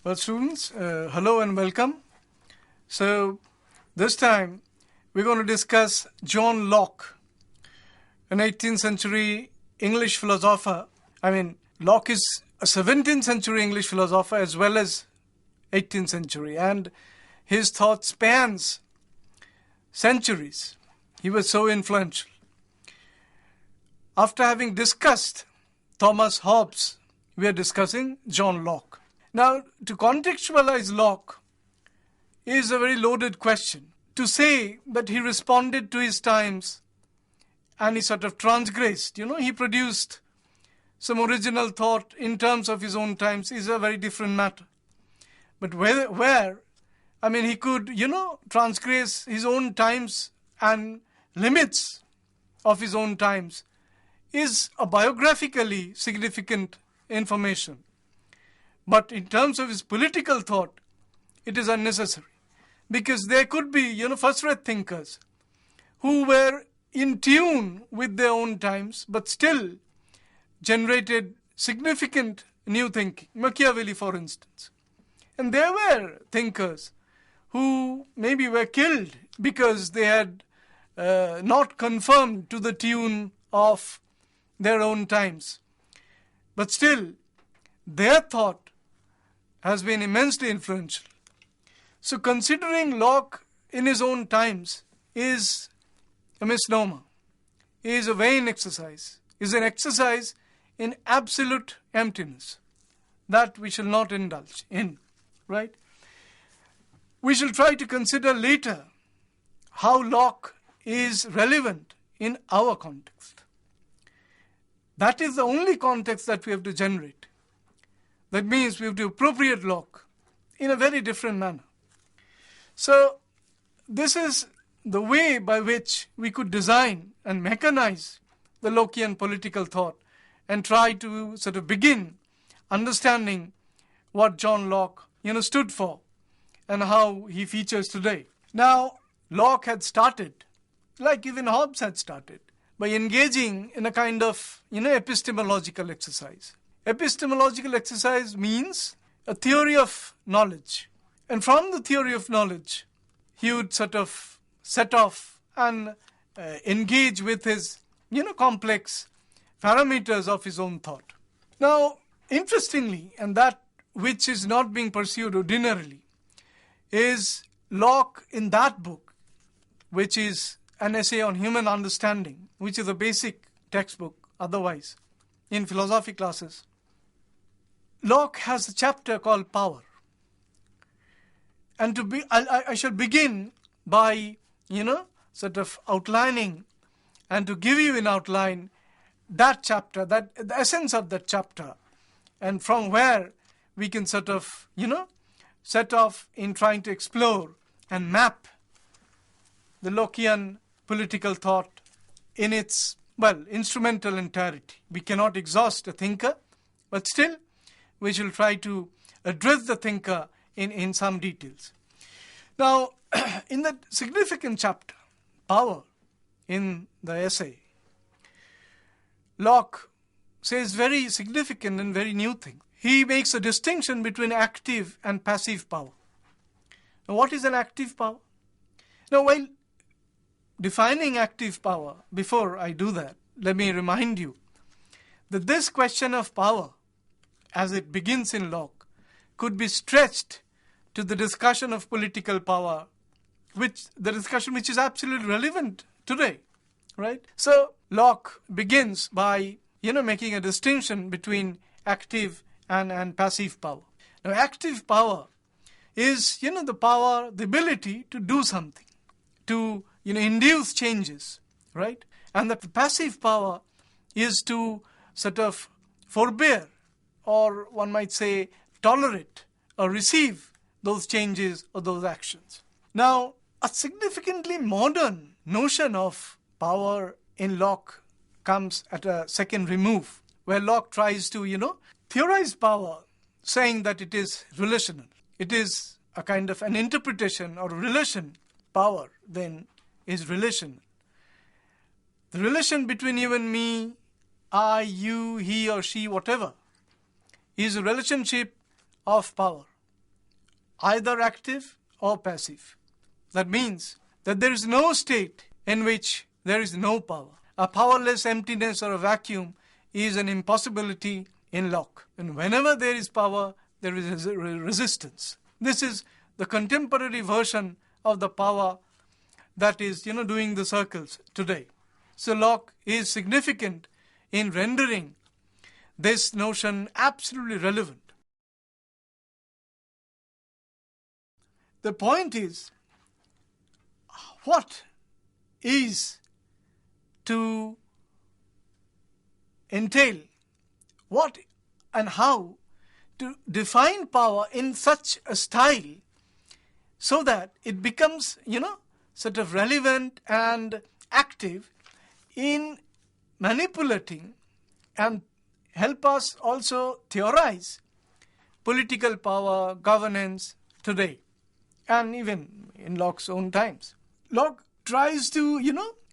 Well, students, hello and welcome. So, this time we're going to discuss John Locke, an 18th century English philosopher. Locke is a 17th century English philosopher as well as 18th century, and his thought spans centuries. He was so influential. After having discussed Thomas Hobbes, we are discussing John Locke. Now, to contextualize Locke is a very loaded question. To say that he responded to his times and he sort of transgressed, he produced some original thought in terms of his own times is a very different matter. But he could, transgress his own times and limits of his own times is a biographically significant information. But in terms of his political thought, it is unnecessary. Because there could be, first-rate thinkers who were in tune with their own times, but still generated significant new thinking. Machiavelli, for instance. And there were thinkers who maybe were killed because they had not conformed to the tune of their own times. But still, their thought has been immensely influential. So considering Locke in his own times is a misnomer, is a vain exercise, is an exercise in absolute emptiness that we shall not indulge in, right? We shall try to consider later how Locke is relevant in our context. That is the only context that we have to generate. That means we have to appropriate Locke in a very different manner. So, this is the way by which we could design and mechanize the Lockean political thought and try to sort of begin understanding what John Locke, stood for and how he features today. Now, Locke had started, like even Hobbes had started, by engaging in a kind of, epistemological exercise. Epistemological exercise means a theory of knowledge. And from the theory of knowledge, he would sort of set off and engage with his, complex parameters of his own thought. Now, interestingly, and that which is not being pursued ordinarily, is Locke in that book, which is an essay on human understanding, which is a basic textbook otherwise in philosophy classes. Locke has a chapter called Power. And I shall begin by, sort of outlining and to give you in outline that chapter, the essence of that chapter, and from where we can sort of, set off in trying to explore and map the Lockean political thought in its, instrumental entirety. We cannot exhaust a thinker, but still we shall try to address the thinker in some details. Now, in that significant chapter, Power, in the essay, Locke says very significant and very new thing. He makes a distinction between active and passive power. Now, what is an active power? Now, while defining active power, before I do that, let me remind you that this question of power, as it begins in Locke, could be stretched to the discussion of political power, which is absolutely relevant today, right? So Locke begins by, making a distinction between active and passive power. Now, active power is, the power, the ability to do something, to, induce changes, right? And the passive power is to sort of forbear, or one might say tolerate or receive those changes or those actions. Now, a significantly modern notion of power in Locke comes at a second remove, where Locke tries to, theorize power, saying that it is relational. It is a kind of an interpretation or relation. Power, then, is relational. The relation between you and me, I, you, he or she, whatever, is a relationship of power. either active or passive. That means that there is no state in which there is no power. A powerless emptiness or a vacuum is an impossibility in Locke. And whenever there is power, there is resistance. This is the contemporary version of the power that is, doing the circles today. So Locke is significant in rendering this notion absolutely relevant. The point is, what is to entail, what and how to define power in such a style so that it becomes, sort of relevant and active in manipulating and help us also theorize political power, governance today, and even in Locke's own times. Locke tries to,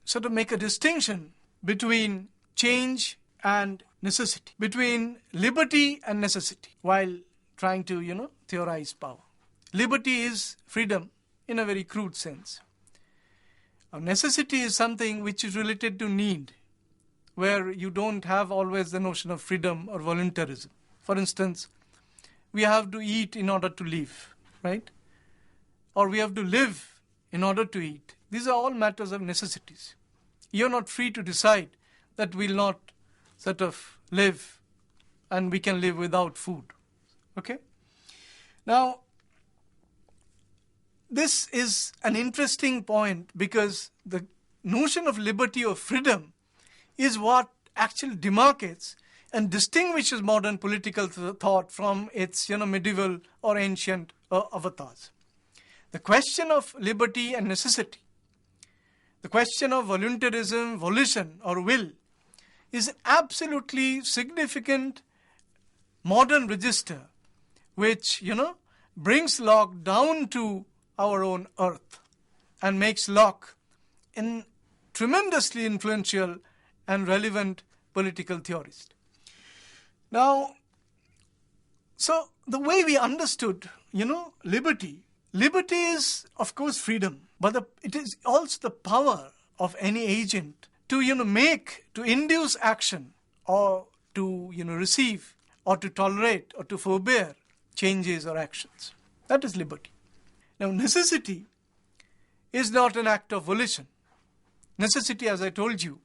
sort of make a distinction between change and necessity, between liberty and necessity, while trying to, theorize power. Liberty is freedom in a very crude sense. Necessity is something which is related to need, where you don't have always the notion of freedom or voluntarism. For instance, we have to eat in order to live, right? Or we have to live in order to eat. These are all matters of necessities. You're not free to decide that we'll not sort of live and we can live without food. Okay? Now, this is an interesting point because the notion of liberty or freedom is what actually demarcates and distinguishes modern political thought from its medieval or ancient avatars. The question of liberty and necessity, the question of voluntarism, volition or will is absolutely significant modern register which, brings Locke down to our own earth and makes Locke a tremendously influential and relevant political theorist. Now, so the way we understood, liberty is, of course, freedom, but it is also the power of any agent to, to induce action or to, receive or to tolerate or to forbear changes or actions. That is liberty. Now, necessity is not an act of volition. Necessity, as I told you,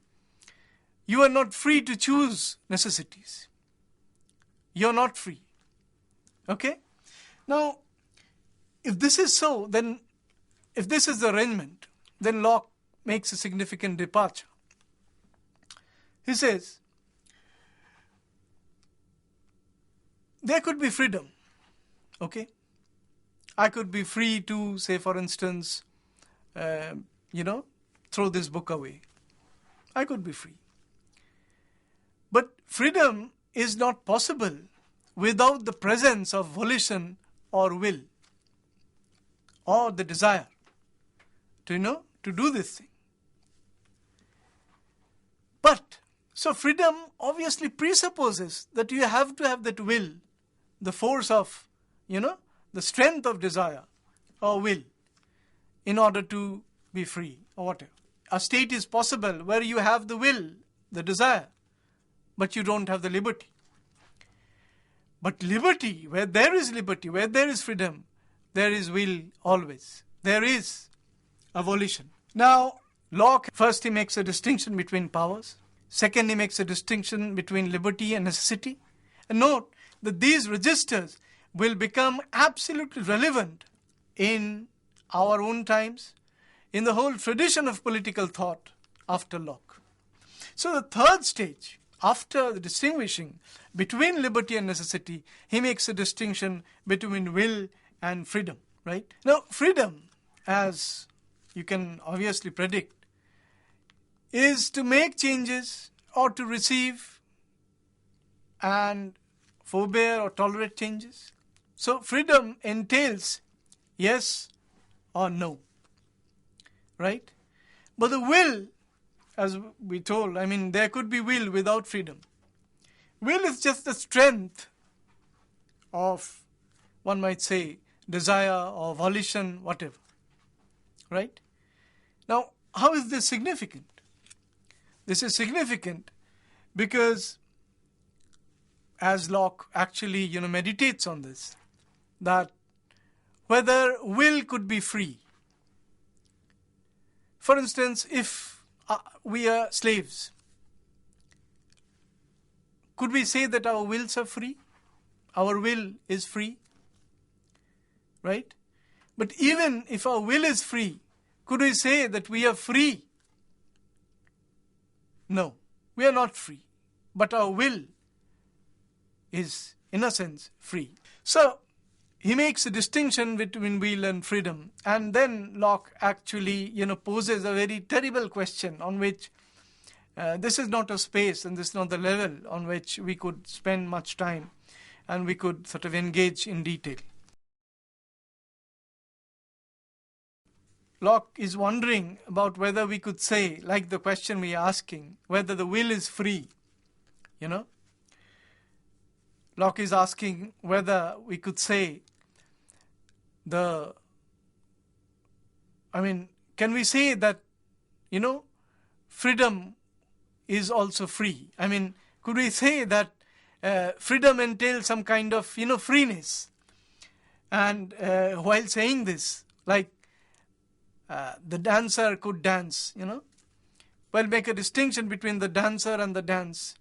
you are not free to choose necessities. You're not free. Okay? Now, if this is so, then if this is the arrangement, then Locke makes a significant departure. He says, there could be freedom. Okay? I could be free to, say, for instance, throw this book away. I could be free. But freedom is not possible without the presence of volition or will or the desire to do this thing. But, so freedom obviously presupposes that you have to have that will, the force of, the strength of desire or will in order to be free or whatever. A state is possible where you have the will, the desire, but you don't have the liberty. But liberty, where there is liberty, where there is freedom, there is will always. There is a volition. Now, Locke, first he makes a distinction between powers. Second, he makes a distinction between liberty and necessity. And note that these registers will become absolutely relevant in our own times, in the whole tradition of political thought after Locke. So the third stage, after the distinguishing between liberty and necessity, he makes a distinction between will and freedom, right? Now, freedom, as you can obviously predict, is to make changes or to receive and forbear or tolerate changes. So freedom entails yes or no, right? But the will, as we told, there could be will without freedom. Will is just the strength of, one might say, desire or volition, whatever. Right? Now, how is this significant? This is significant because as Locke actually, meditates on this, that whether will could be free. For instance, if we are slaves, could we say that our wills are free? Our will is free, right? But even if our will is free, could we say that we are free? No, we are not free, but our will is, in a sense, free. So, he makes a distinction between will and freedom, and then Locke actually, poses a very terrible question on which this is not a space and this is not the level on which we could spend much time and we could sort of engage in detail. Locke is wondering about whether we could say, like the question we are asking, whether the will is free. Locke is asking whether we could say can we say that, freedom is also free? Could we say that freedom entails some kind of, freeness? And while saying this, like the dancer could dance, well, make a distinction between the dancer and the dance,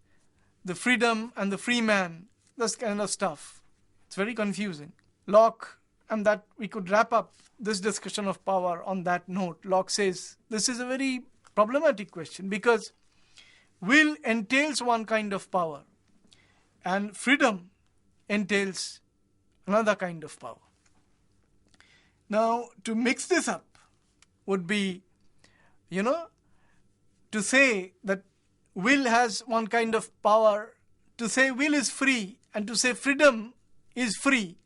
the freedom and the free man, this kind of stuff. It's very confusing. Locke, and that we could wrap up this discussion of power on that note. Locke says this is a very problematic question because will entails one kind of power and freedom entails another kind of power. Now, to mix this up would be, to say that will has one kind of power, to say will is free and to say freedom is free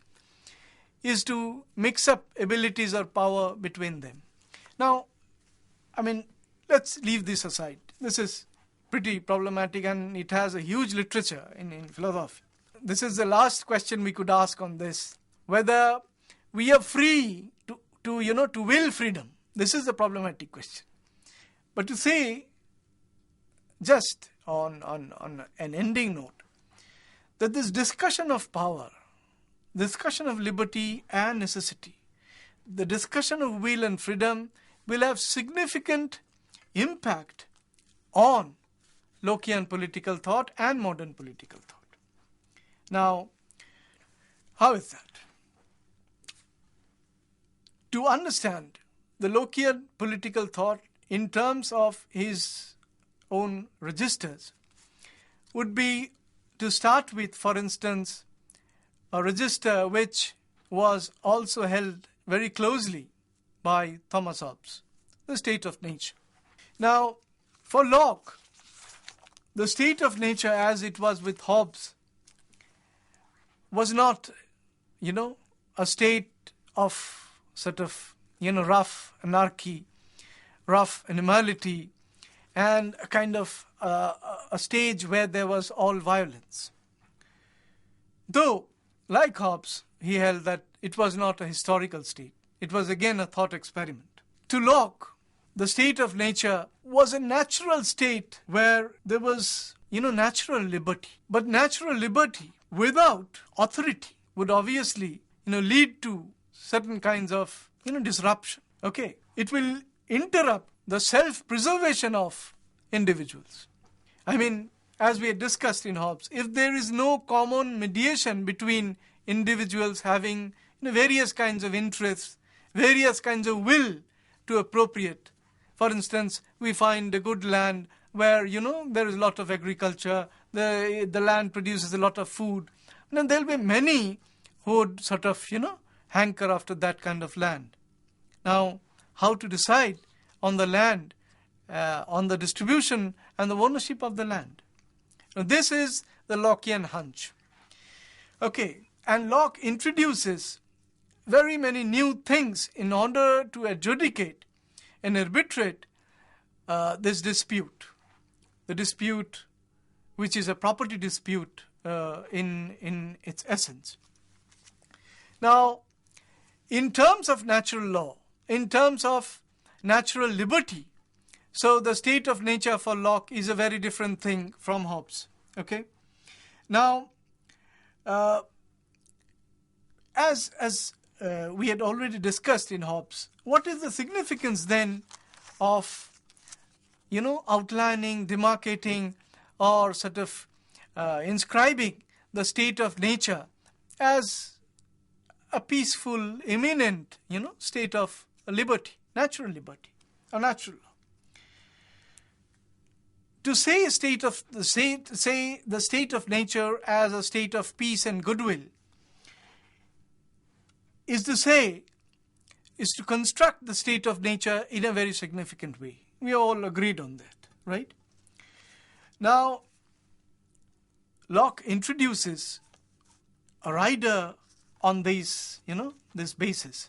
is to mix up abilities or power between them. Now, let's leave this aside. This is pretty problematic and it has a huge literature in philosophy. This is the last question we could ask on this, whether we are free to will freedom. This is the problematic question. But to say, just on an ending note, that this discussion of power, discussion of liberty and necessity, the discussion of will and freedom will have significant impact on Lockean political thought and modern political thought. Now, how is that? To understand the Lockean political thought in terms of his own registers would be to start with, for instance, a register which was also held very closely by Thomas Hobbes, the state of nature. Now, for Locke, the state of nature as it was with Hobbes was not, a state of sort of, rough anarchy, rough animality, and a kind of a stage where there was all violence. Though, like Hobbes, he held that it was not a historical state. It was again a thought experiment. To Locke, the state of nature was a natural state where there was, natural liberty. But natural liberty without authority would obviously, lead to certain kinds of, disruption. Okay? It will interrupt the self-preservation of individuals. As we had discussed in Hobbes, if there is no common mediation between individuals having various kinds of interests, various kinds of will to appropriate. For instance, we find a good land where, there is a lot of agriculture, the land produces a lot of food. And there will be many who would sort of, hanker after that kind of land. Now, how to decide on the land, on the distribution and the ownership of the land? Now, this is the Lockean hunch. Okay, and Locke introduces very many new things in order to adjudicate and arbitrate this dispute. The dispute which is a property dispute in its essence. Now, in terms of natural law, in terms of natural liberty, so the state of nature for Locke is a very different thing from Hobbes. Okay? Now, as we had already discussed in Hobbes, what is the significance then of, outlining, demarcating, or sort of inscribing the state of nature as a peaceful, imminent, state of liberty, natural liberty, or natural law? To say the state of nature as a state of peace and goodwill is to construct the state of nature in a very significant way. We are all agreed on that, right? Now, Locke introduces a rider on this basis.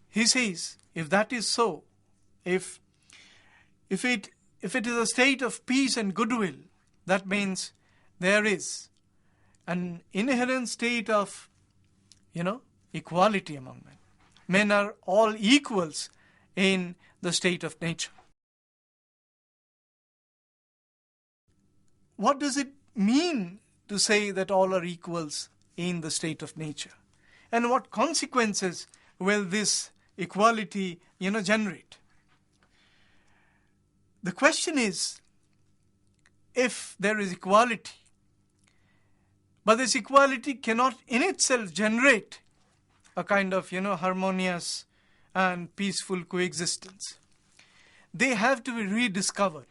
He says, if that is so, if it is a state of peace and goodwill, that means there is an inherent state of, equality among men. Men are all equals in the state of nature. What does it mean to say that all are equals in the state of nature? And what consequences will this equality, generate? The question is, if there is equality, but this equality cannot in itself generate a kind of, harmonious and peaceful coexistence, they have to be rediscovered.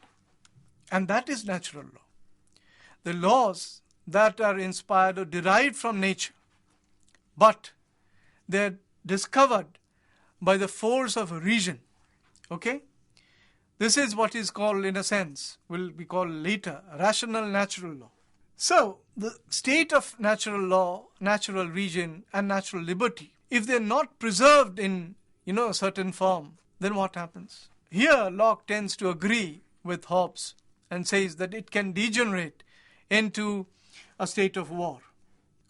And that is natural law. The laws that are inspired or derived from nature, but they're discovered by the force of reason. Okay? This is what is called, in a sense, will be called later, rational natural law. So, the state of natural law, natural reason, and natural liberty, if they're not preserved in, a certain form, then what happens? Here, Locke tends to agree with Hobbes and says that it can degenerate into a state of war.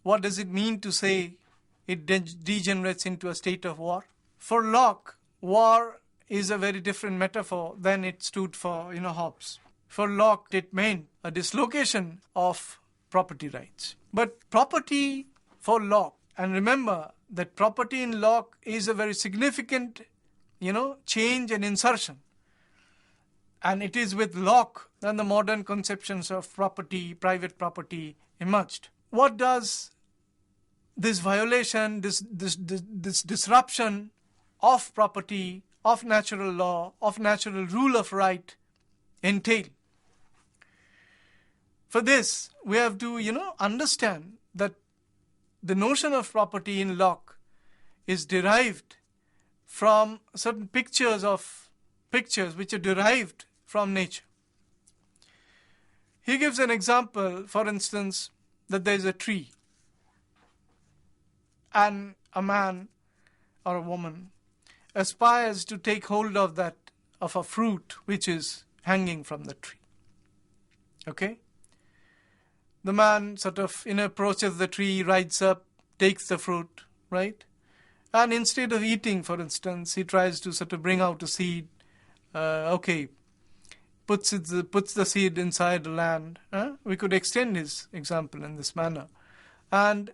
What does it mean to say it degenerates into a state of war? For Locke, war is a very different metaphor than it stood for, Hobbes. For Locke, it meant a dislocation of property rights. But property for Locke, and remember that property in Locke is a very significant, change and insertion. And it is with Locke that the modern conceptions of property, private property, emerged. What does this violation, this disruption of property, of natural law, of natural rule of right entail? For this, we have to, understand that the notion of property in Locke is derived from certain pictures which are derived from nature. He gives an example, for instance, that there is a tree and a man or a woman aspires to take hold of a fruit which is hanging from the tree. Okay? The man sort of approaches the tree, rides up, takes the fruit, right? And instead of eating, for instance, he tries to sort of bring out a seed. Puts the seed inside the land. We could extend his example in this manner. And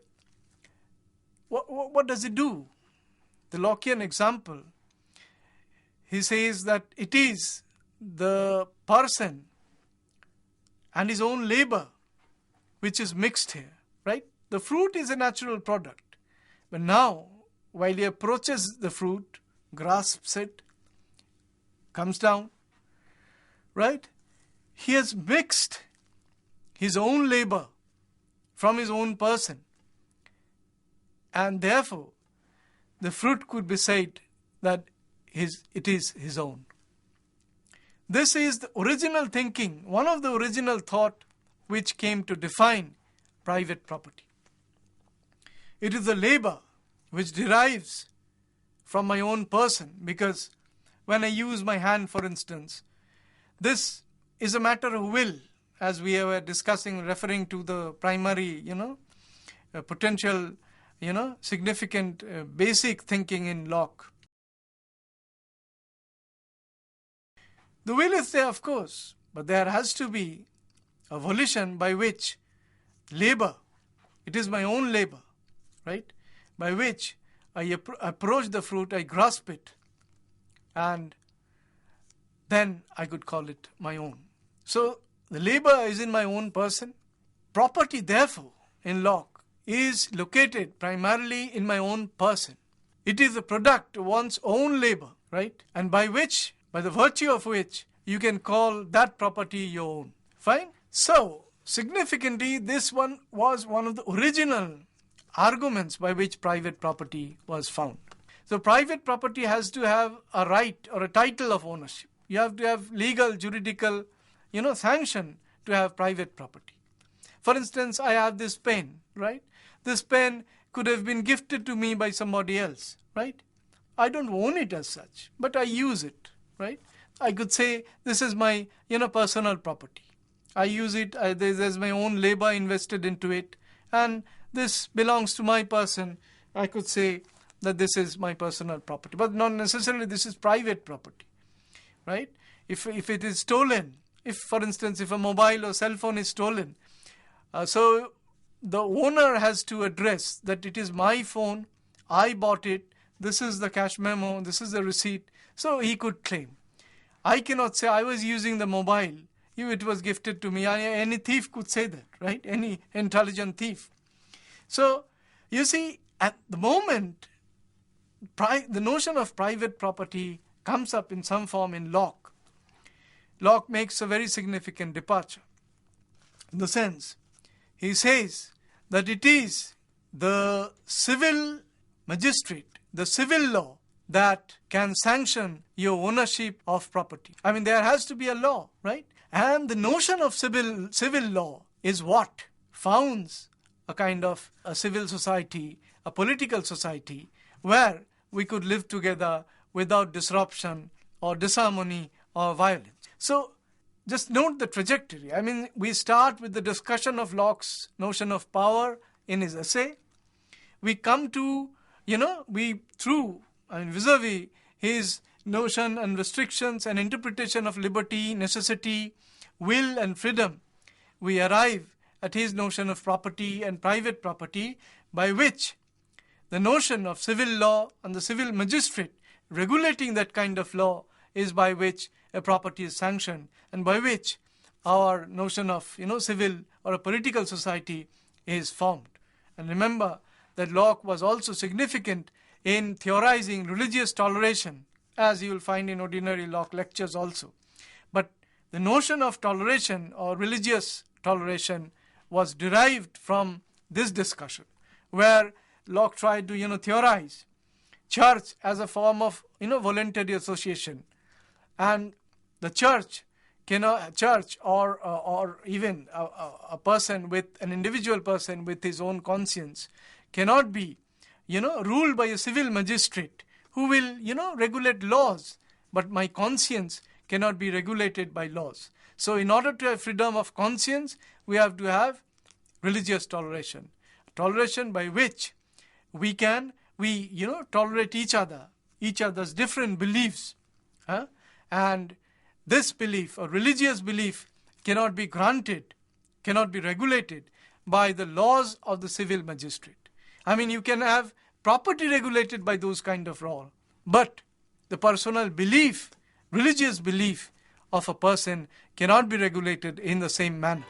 what does it do? The Lockean example, he says that it is the person and his own labor which is mixed here, right? The fruit is a natural product. But now, while he approaches the fruit, grasps it, comes down, right? He has mixed his own labor from his own person. And therefore, the fruit could be said that it is his own. This is the original thinking, one of the original thought which came to define private property. It is the labor which derives from my own person, because when I use my hand, for instance, this is a matter of will, as we were discussing, referring to the primary, potential, significant basic thinking in Locke. The will is there, of course, but there has to be a volition by which labor, it is my own labor, right? By which I approach the fruit, I grasp it, and then I could call it my own. So the labor is in my own person. Property, therefore, in Locke, is located primarily in my own person. It is the product of one's own labor, right? And by the virtue of which, you can call that property your own. Fine? So, significantly, this one was one of the original arguments by which private property was found. So, private property has to have a right or a title of ownership. You have to have legal, juridical, sanction to have private property. For instance, I have this pen, right? This pen could have been gifted to me by somebody else, right? I don't own it as such, but I use it, right? I could say this is my, personal property. I use it, there's my own labor invested into it, and this belongs to my person. I could say that this is my personal property, but not necessarily this is private property, right? If it is stolen, for instance, if a mobile or cell phone is stolen, so the owner has to address that it is my phone, I bought it, this is the cash memo, this is the receipt, so he could claim. I cannot say I was using the mobile, it was gifted to me. Any thief could say that, right? Any intelligent thief. So, you see, at the moment, the notion of private property comes up in some form in Locke. Locke makes a very significant departure. In the sense, he says that it is the civil magistrate, the civil law, that can sanction your ownership of property. I mean, there has to be a law, right? And the notion of civil law is what founds a kind of a civil society, a political society, where we could live together without disruption or disharmony or violence. So, just note the trajectory. I mean, we start with the discussion of Locke's notion of power in his essay. We come to, vis-a-vis his notion and restrictions and interpretation of liberty, necessity, will and freedom, we arrive at his notion of property and private property, by which the notion of civil law and the civil magistrate regulating that kind of law is by which a property is sanctioned, and by which our notion of civil or a political society is formed. And remember that Locke was also significant in theorizing religious toleration, as you will find in ordinary Locke lectures also. But the notion of toleration or religious toleration was derived from this discussion, where Locke tried to theorize church as a form of voluntary association, and the church or even a person with an individual person with his own conscience cannot be ruled by a civil magistrate who will regulate laws, but my conscience cannot be regulated by laws. So in order to have freedom of conscience, we have to have religious toleration by which we tolerate each other's different beliefs, and this belief or religious belief cannot be granted, cannot be regulated by the laws of the civil magistrate. I mean, you can have property regulated by those kind of law, but the personal belief, religious belief of a person cannot be regulated in the same manner.